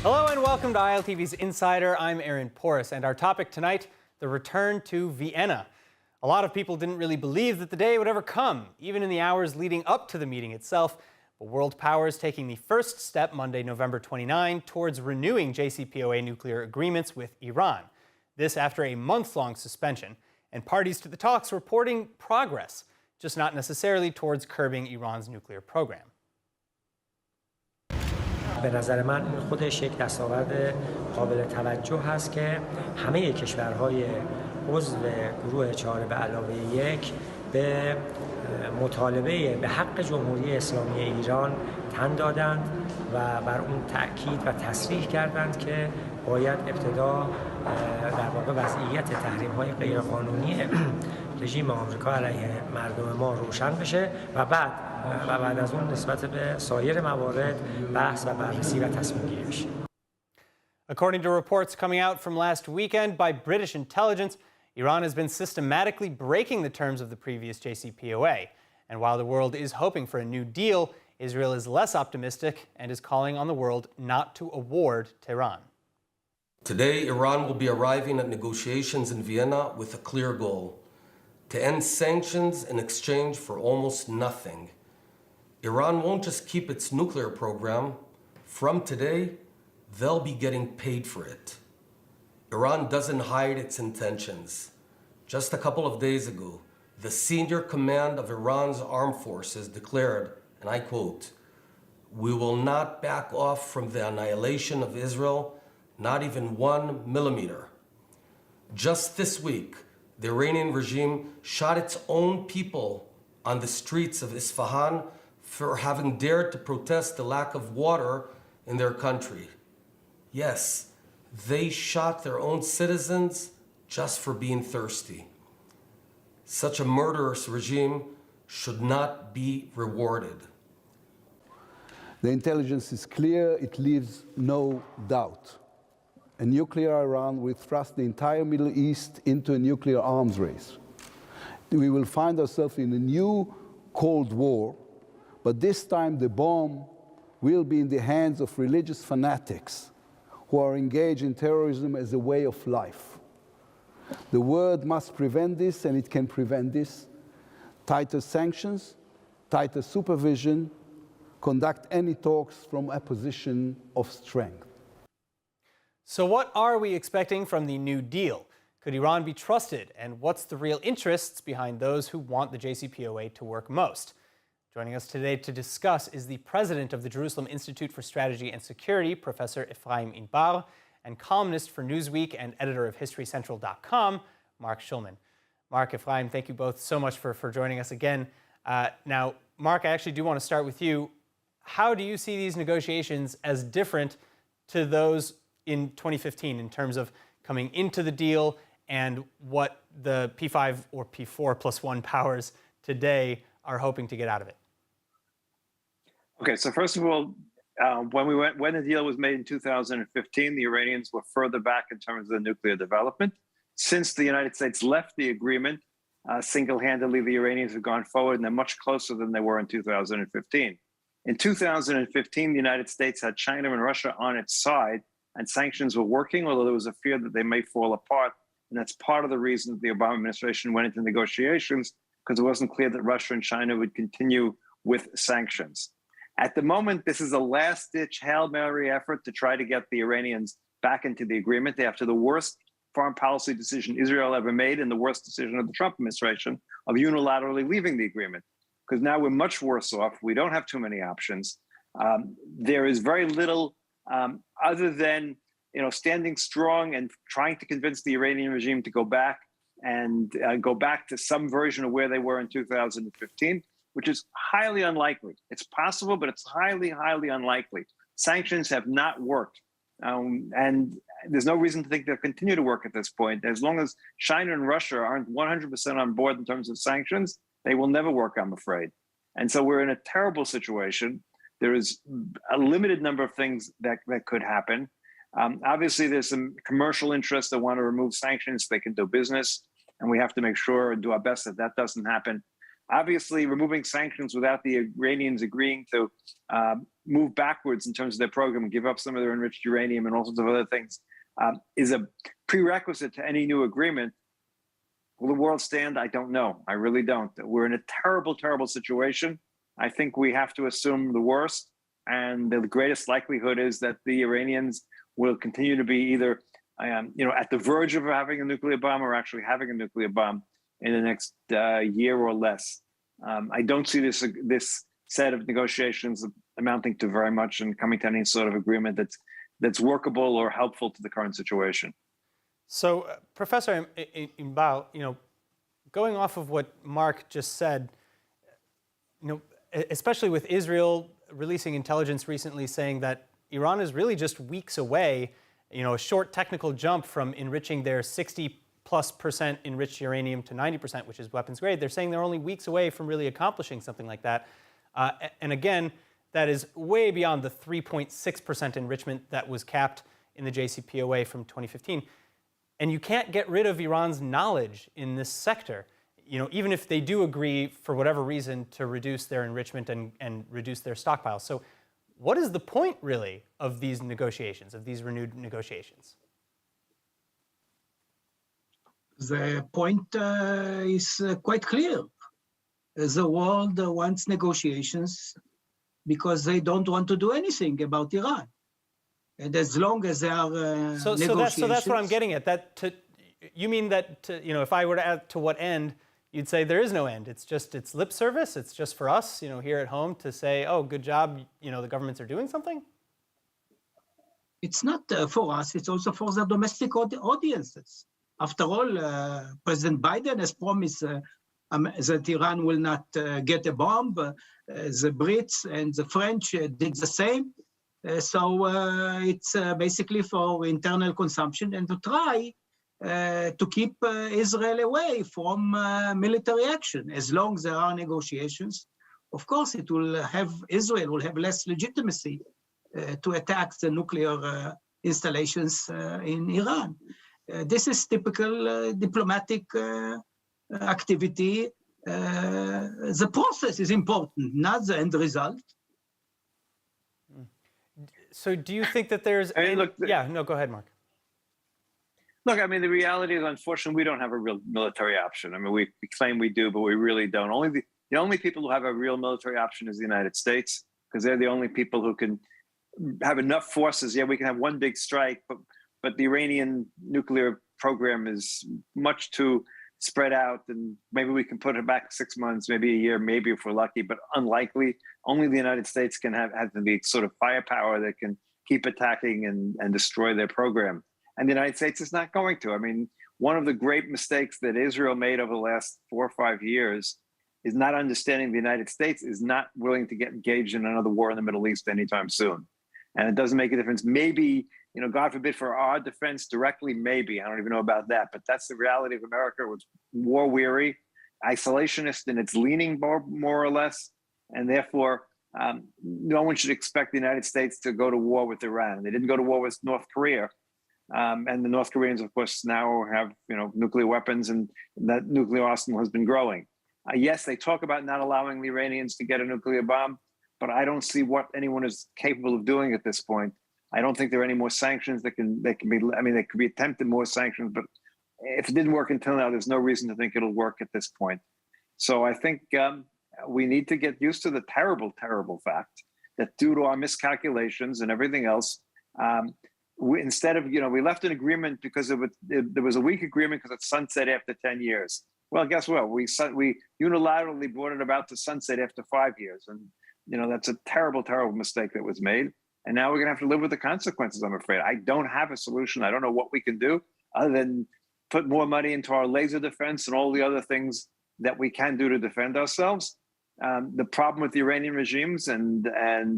Hello and welcome to ILTV's Insider. I'm Aaron Porras, and our topic tonight, the return to Vienna. A lot of people didn't really believe that the day would ever come, even in the hours leading up to the meeting itself. But world powers taking the first step Monday, November 29, towards renewing JCPOA nuclear agreements with Iran. This after a month-long suspension, and parties to the talks reporting progress, just not necessarily towards curbing Iran's nuclear program. به نظر من این خودش یک دستاورد قابل توجه هست که همه کشورهای عضو گروه 4 به علاوه 1 به مطالبه به حق جمهوری اسلامی ایران تن دادند و بر اون تأکید و تصریح کردند که باید ابتدا در واقع وضعیت تحریم‌های غیرقانونی رژیم آمریکا علیه مردم ما روشن بشه و بعد از اون نسبت به سایر موارد بحث و بررسی و تصمیم گیری بشه. According to reports coming out from last weekend by British intelligence, Iran has been systematically breaking the terms of the previous JCPOA. And while the world is hoping for a new deal, Israel is less optimistic and is calling on the world not to award Tehran. Today, Iran will be arriving at negotiations in Vienna with a clear goal: to end sanctions in exchange for almost nothing. Iran won't just keep its nuclear program. From today, they'll be getting paid for it. Iran doesn't hide its intentions. Just a couple of days ago, the senior command of Iran's armed forces declared, and I quote, "We will not back off from the annihilation of Israel, not even 1 millimeter." Just this week, the Iranian regime shot its own people on the streets of Isfahan for having dared to protest the lack of water in their country. Yes, they shot their own citizens just for being thirsty. Such a murderous regime should not be rewarded. The intelligence is clear, it leaves no doubt. A nuclear Iran will thrust the entire Middle East into a nuclear arms race. We will find ourselves in a new Cold War, but this time the bomb will be in the hands of religious fanatics who are engaged in terrorism as a way of life. The world must prevent this, and it can prevent this. Tighter sanctions, tighter supervision, conduct any talks from a position of strength. So what are we expecting from the New Deal? Could Iran be trusted? And what's the real interests behind those who want the JCPOA to work most? Joining us today to discuss is the president of the Jerusalem Institute for Strategy and Security, Professor Ephraim Inbar, and columnist for Newsweek and editor of HistoryCentral.com, Marc Schulman. Marc, Ephraim, thank you both so much for joining us again. Now, Marc, I actually do want to start with you. How do you see these negotiations as different to those in 2015 in terms of coming into the deal and what the P5 or P4+1 powers today are hoping to get out of it? Okay, so first of all, when the deal was made in 2015, the Iranians were further back in terms of the nuclear development. Since the United States left the agreement, single-handedly, the Iranians have gone forward, and they're much closer than they were in 2015. In 2015, the United States had China and Russia on its side, and sanctions were working, although there was a fear that they may fall apart. And that's part of the reason that the Obama administration went into negotiations, because it wasn't clear that Russia and China would continue with sanctions. At the moment, this is a last-ditch Hail Mary effort to try to get the Iranians back into the agreement after the worst foreign policy decision Israel ever made and the worst decision of the Trump administration of unilaterally leaving the agreement. Because now we're much worse off. We don't have too many options. There is very little other than standing strong and trying to convince the Iranian regime to go back and go back to some version of where they were in 2015, which is highly unlikely. It's possible, but it's highly, highly unlikely. Sanctions have not worked. And there's no reason to think they'll continue to work at this point. As long as China and Russia aren't 100% on board in terms of sanctions, they will never work, I'm afraid. And so we're in a terrible situation. There is a limited number of things that could happen. Obviously, there's some commercial interests that want to remove sanctions so they can do business, and we have to make sure and do our best that that doesn't happen. Obviously, removing sanctions without the Iranians agreeing to move backwards in terms of their program and give up some of their enriched uranium and all sorts of other things is a prerequisite to any new agreement. Will the world stand? I don't know. I really don't. We're in a terrible, terrible situation. I think we have to assume the worst. And the greatest likelihood is that the Iranians will continue to be either at the verge of having a nuclear bomb or actually having a nuclear bomb in the next year or less. I don't see this set of negotiations amounting to very much and coming to any sort of agreement that's workable or helpful to the current situation. So, Professor Inbar, going off of what Marc just said, especially with Israel releasing intelligence recently saying that Iran is really just weeks away, a short technical jump from enriching their 60+% enriched uranium to 90%, which is weapons grade. They're saying they're only weeks away from really accomplishing something like that. And again, that is way beyond the 3.6% enrichment that was capped in the JCPOA from 2015. And you can't get rid of Iran's knowledge in this sector. Even if they do agree, for whatever reason, to reduce their enrichment and reduce their stockpiles. So what is the point, really, of these negotiations, of these renewed negotiations? The point is quite clear. The world wants negotiations because they don't want to do anything about Iran. And as long as there are negotiations... So that's what I'm getting at. You mean that, if I were to add to what end, you'd say there is no end. It's lip service. It's just for us, here at home to say, oh, good job, the governments are doing something? It's not for us. It's also for the domestic audiences. After all, President Biden has promised that Iran will not get a bomb. The Brits and the French did the same. So it's basically for internal consumption and to try to keep Israel away from military action. As long as there are negotiations, of course, Israel will have less legitimacy to attack the nuclear installations in Iran. This is typical diplomatic activity. The process is important, not the end result. So do you think that there's... go ahead, Marc. Look, the reality is, unfortunately, we don't have a real military option. We claim we do, but we really don't. The only people who have a real military option is the United States, because they're the only people who can have enough forces. Yeah, we can have one big strike, but the Iranian nuclear program is much too spread out, and maybe we can put it back 6 months, maybe a year, maybe if we're lucky, but unlikely. Only the United States can have the sort of firepower that can keep attacking and destroy their program. And the United States is not going to. One of the great mistakes that Israel made over the last 4 or 5 years is not understanding the United States is not willing to get engaged in another war in the Middle East anytime soon. And it doesn't make a difference. Maybe, God forbid, for our defense directly, maybe. I don't even know about that. But that's the reality of America. It was war-weary, isolationist in its leaning, more or less. And therefore, no one should expect the United States to go to war with Iran. They didn't go to war with North Korea. And the North Koreans, of course, now have nuclear weapons, and that nuclear arsenal has been growing. Yes, they talk about not allowing the Iranians to get a nuclear bomb, but I don't see what anyone is capable of doing at this point. I don't think there are any more sanctions that can be. They could be attempted more sanctions, but if it didn't work until now, there's no reason to think it'll work at this point. So I think we need to get used to the terrible, terrible fact that due to our miscalculations and everything else, we left an agreement because there was a weak agreement because it sunset after 10 years. Well, guess what? We unilaterally brought it about to sunset after 5 years. And, that's a terrible, terrible mistake that was made. And now we're going to have to live with the consequences, I'm afraid. I don't have a solution. I don't know what we can do other than put more money into our laser defense and all the other things that we can do to defend ourselves. The problem with the Iranian regimes, and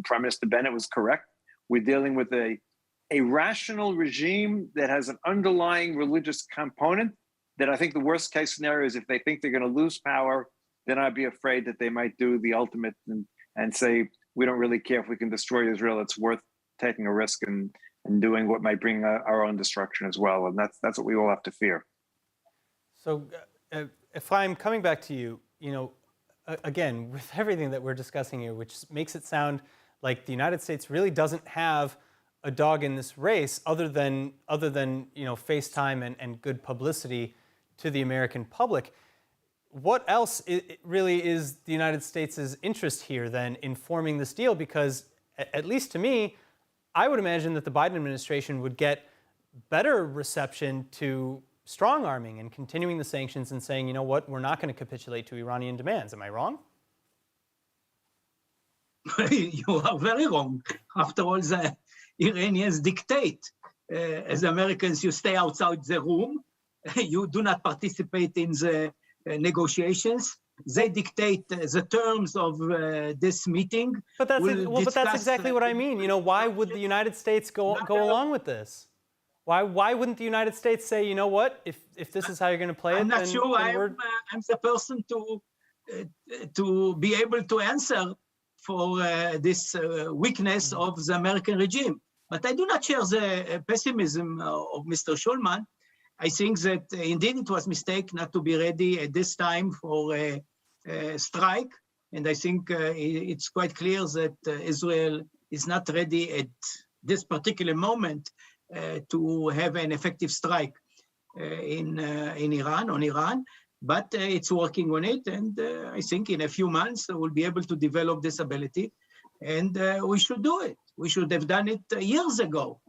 Prime Minister Bennett was correct, we're dealing with a rational regime that has an underlying religious component that I think the worst case scenario is if they think they're going to lose power, then I'd be afraid that they might do the ultimate and say, we don't really care if we can destroy Israel. It's worth taking a risk and doing what might bring our own destruction as well. And that's what we all have to fear. So, Ephraim, coming back to you, again, with everything that we're discussing here, which makes it sound like the United States really doesn't have a dog in this race other than FaceTime and good publicity to the American public. What else really is the United States' interest here then in forming this deal? Because at least to me, I would imagine that the Biden administration would get better reception to strong arming and continuing the sanctions and saying, you know what, we're not going to capitulate to Iranian demands. Am I wrong? You are very wrong. After all, the Iranians dictate. As Americans, you stay outside the room. You do not participate in the negotiations. They dictate the terms of this meeting. But that's exactly what I mean. You know, why would the United States go along with this? Why wouldn't the United States say, you know what, if this is how you're going to play it, I'm not sure I'm the person to be able to answer for this weakness of the American regime. But I do not share the pessimism of Mr. Schulman. I think that indeed it was a mistake not to be ready at this time for a strike. And I think it's quite clear that Israel is not ready at this particular moment to have an effective strike on Iran. But it's working on it. And I think in a few months, we'll be able to develop this ability. And we should do it. We should have done it years ago.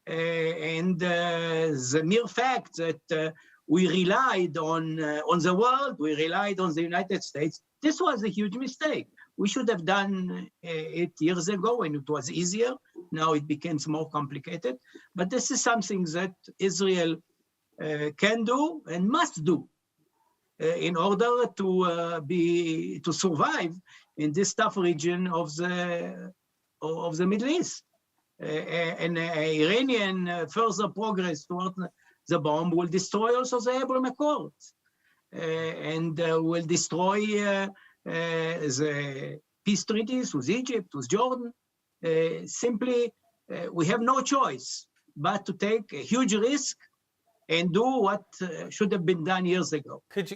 And the mere fact that we relied on the world, we relied on the United States, this was a huge mistake. We should have done it years ago when it was easier. Now it becomes more complicated. But this is something that Israel can do and must do in order to survive in this tough region of the Middle East. And Iranian further progress toward the bomb will destroy also the Abraham Accords and will destroy the peace treaties with Egypt, with Jordan. Simply, we have no choice but to take a huge risk and do what should have been done years ago. Could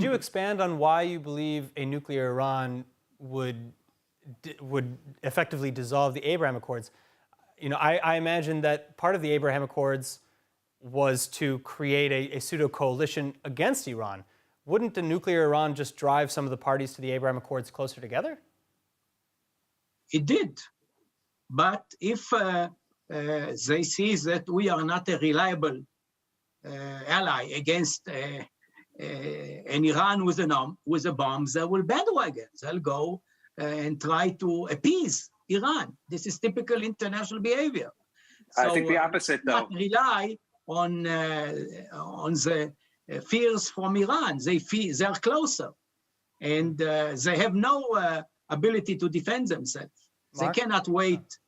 you expand on why you believe a nuclear Iran would effectively dissolve the Abraham Accords? You know, I imagine that part of the Abraham Accords was to create a pseudo coalition against Iran. Wouldn't a nuclear Iran just drive some of the parties to the Abraham Accords closer together? It did. But if they see that we are not a reliable ally against an Iran with a bomb, they will bandwagon. They'll go and try to appease Iran. This is typical international behavior. So, I think the opposite, though. Not rely on the fears from Iran. They are closer, and they have no ability to defend themselves. Marc? They cannot wait.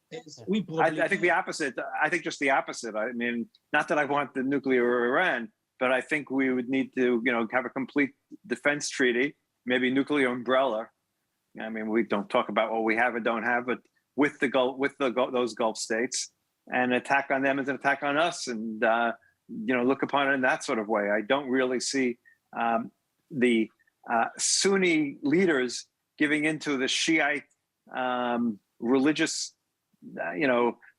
We probably I think the opposite. I think just the opposite. I mean, not that I want the nuclear Iran, but I think we would need to, have a complete defense treaty, maybe nuclear umbrella. I mean, we don't talk about what we have or don't have, but with those Gulf states, and attack on them as an attack on us, and look upon it in that sort of way. I don't really see the Sunni leaders giving into the Shiite religious,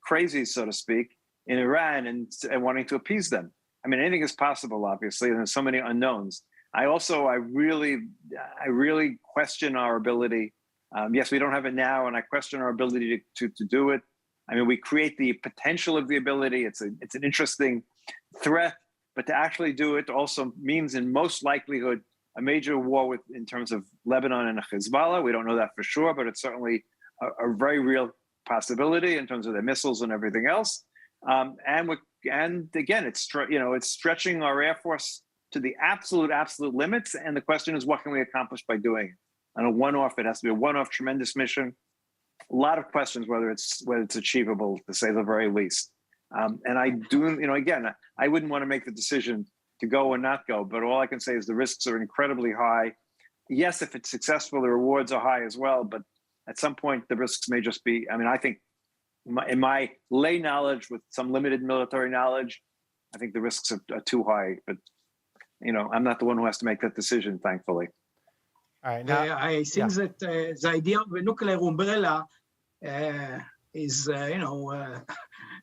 crazies, so to speak, in Iran and wanting to appease them. I mean, anything is possible, obviously, and there's so many unknowns. I really question our ability. Yes, we don't have it now, and I question our ability to do it. I mean, we create the potential of the ability. It's an interesting threat, but to actually do it also means, in most likelihood, a major war in terms of Lebanon and Hezbollah. We don't know that for sure, but it's certainly a very real possibility in terms of their missiles and everything else. And again, it's stretching our Air Force to the absolute limits. And the question is, what can we accomplish by doing it? On a one-off, it has to be a one-off tremendous mission. A lot of questions whether it's achievable, to say the very least. And I do, again, I wouldn't want to make the decision to go or not go, but all I can say is the risks are incredibly high. Yes, if it's successful, the rewards are high as well, but at some point the risks may just be, I think in my lay knowledge with some limited military knowledge, I think the risks are too high, but I'm not the one who has to make that decision, thankfully. All right, now, I think that the idea of a nuclear umbrella is,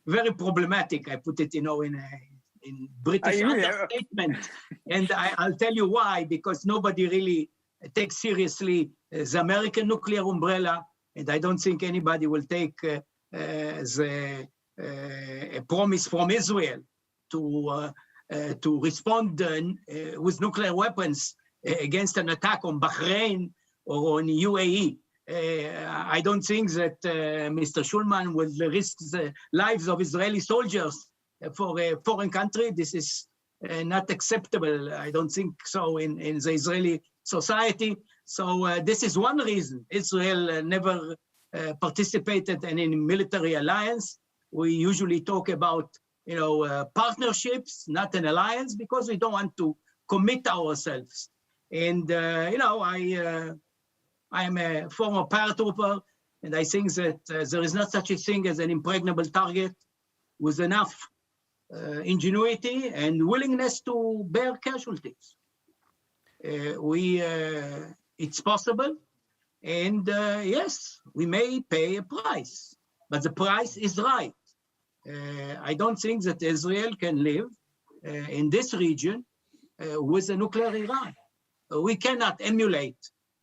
very problematic. I put it, in British understatement. And I'll tell you why, because nobody really takes seriously the American nuclear umbrella, and I don't think anybody will take the promise from Israel to respond with nuclear weapons against an attack on Bahrain or on UAE. I don't think that Mr. Schulman will risk the lives of Israeli soldiers for a foreign country. This is not acceptable. I don't think so in the Israeli society. So this is one reason Israel never participated in any military alliance. We usually talk about partnerships, not an alliance, because we don't want to commit ourselves. And I'm a former paratrooper, and I think that there is not such a thing as an impregnable target with enough ingenuity and willingness to bear casualties. It's possible, and yes, we may pay a price, but the price is right. I don't think that Israel can live in this region with a nuclear Iran. We cannot emulate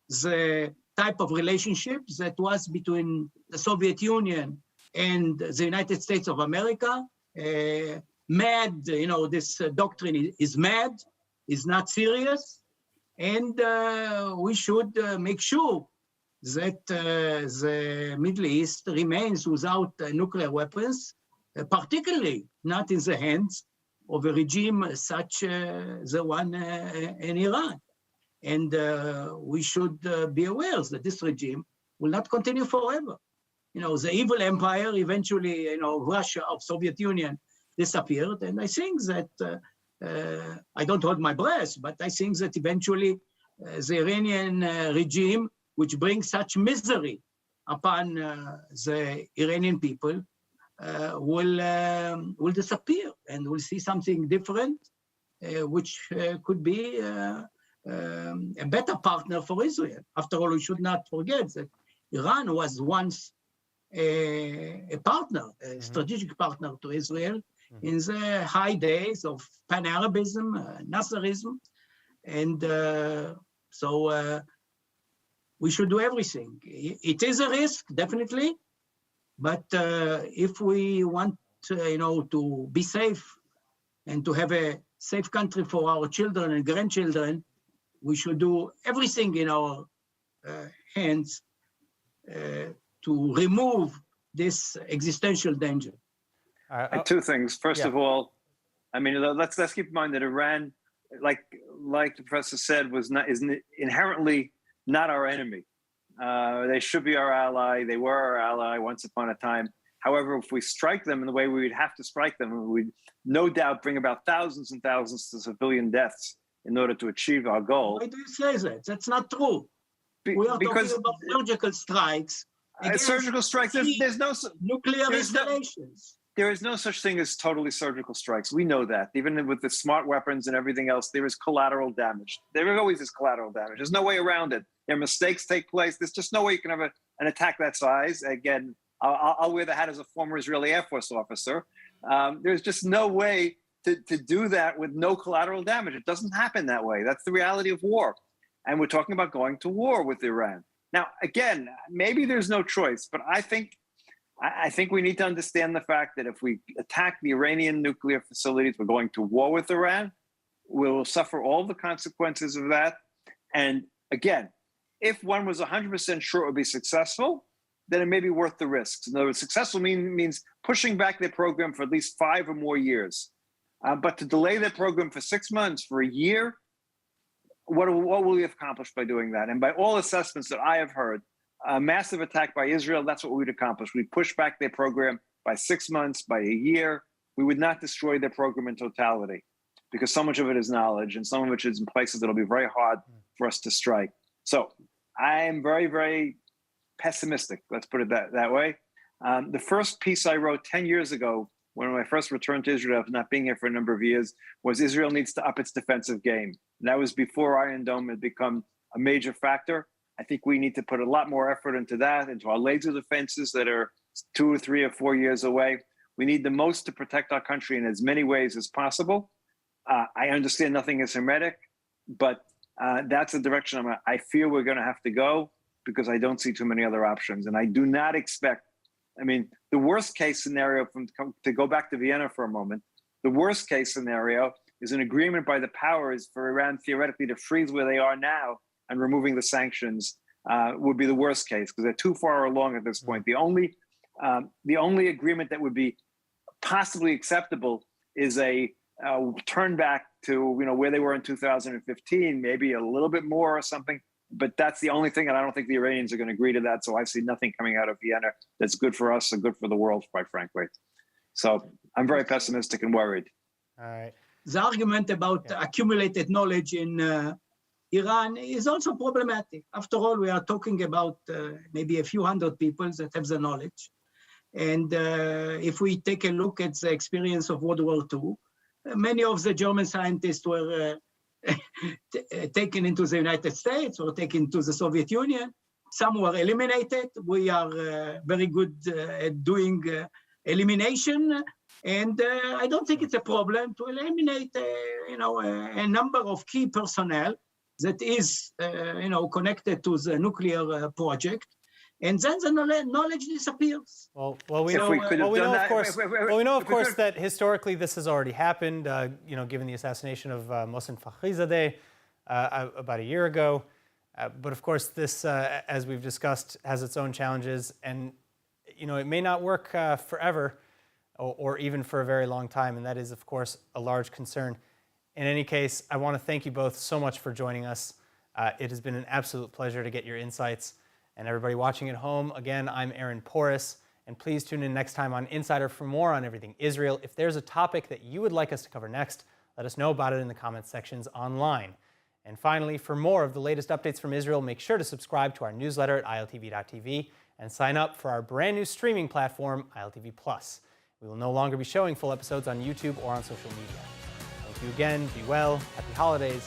the type of relationship that was between the Soviet Union and the United States of America. Mad, this doctrine is mad, is not serious, and we should make sure that the Middle East remains without nuclear weapons, particularly not in the hands of a regime such the one in Iran. And we should be aware that this regime will not continue forever. The evil empire, eventually, Russia of Soviet Union disappeared. And I think that, I don't hold my breath, but I think that eventually the Iranian regime, which brings such misery upon the Iranian people, will disappear, and we'll see something different, which could be a better partner for Israel. After all, we should not forget that Iran was once a partner, a strategic partner to Israel in the high days of Pan-Arabism, Nasserism, and so we should do everything. It is a risk, definitely, but if we want, to be safe and to have a safe country for our children and grandchildren, we should do everything in our hands to remove this existential danger. Two things. First of all, let's keep in mind that Iran, like the professor said, is inherently not our enemy. They should be our ally. They were our ally once upon a time. However, if we strike them in the way we would have to strike them, we'd no doubt bring about thousands and thousands of civilian deaths in order to achieve our goal. Why do you say that? That's not true. We are talking about surgical strikes. Surgical strikes, there's no nuclear installations. There is no such thing as totally surgical strikes. We know that. Even with the smart weapons and everything else, there is collateral damage. There always is collateral damage. There's no way around it. Their mistakes take place. There's just no way you can have an attack that size. Again, I'll wear the hat as a former Israeli Air Force officer. There's just no way to do that with no collateral damage. It doesn't happen that way. That's the reality of war. And we're talking about going to war with Iran. Now, again, maybe there's no choice, but I think we need to understand the fact that if we attack the Iranian nuclear facilities, we're going to war with Iran. We will suffer all the consequences of that. And again, if one was 100% sure it would be successful, then it may be worth the risks. In other words, successful means pushing back their program for at least 5 or more years. But to delay their program for 6 months, for a year, what will we accomplish by doing that? And by all assessments that I have heard, a massive attack by Israel, that's what we'd accomplish. We'd push back their program by 6 months, by a year. We would not destroy their program in totality, because so much of it is knowledge and some of it is in places that'll be very hard for us to strike. So I am very, very pessimistic, let's put it that way. The first piece I wrote 10 years ago, when I first returned to Israel after not being here for a number of years, was Israel needs to up its defensive game. And that was before Iron Dome had become a major factor. I think we need to put a lot more effort into that, into our laser defenses that are 2 or 3 or 4 years away. We need the most to protect our country in as many ways as possible. I understand nothing is hermetic, but that's the direction I feel we're going to have to go, because I don't see too many other options. And I do not expect, I mean, the worst case scenario, to go back to Vienna for a moment, the worst case scenario is an agreement by the powers for Iran theoretically to freeze where they are now, and removing the sanctions would be the worst case, because they're too far along at this point. The only agreement that would be possibly acceptable is a turn back to where they were in 2015, maybe a little bit more or something. But that's the only thing, and I don't think the Iranians are going to agree to that. So I see nothing coming out of Vienna that's good for us and good for the world, quite frankly. So I'm very pessimistic and worried. All right. The argument about accumulated knowledge in Iran is also problematic. After all, we are talking about maybe a few hundred people that have the knowledge. And if we take a look at the experience of World War II, many of the German scientists were taken into the United States or taken to the Soviet Union. Some were eliminated. We are very good at doing elimination. And I don't think it's a problem to eliminate, a number of key personnel that is, connected to the nuclear project, and then the knowledge disappears. We know, of course, that historically this has already happened. Given the assassination of Mohsen Fakhrizadeh about a year ago. But of course, this, as we've discussed, has its own challenges, and it may not work forever, or even for a very long time, and that is, of course, a large concern. In any case, I want to thank you both so much for joining us. It has been an absolute pleasure to get your insights. And everybody watching at home, again, I'm Aaron Porras, and please tune in next time on Insider for more on everything Israel. If there's a topic that you would like us to cover next, let us know about it in the comments sections online. And finally, for more of the latest updates from Israel, make sure to subscribe to our newsletter at ILTV.tv and sign up for our brand new streaming platform, ILTV+. We will no longer be showing full episodes on YouTube or on social media. Thank you again, be well, happy holidays.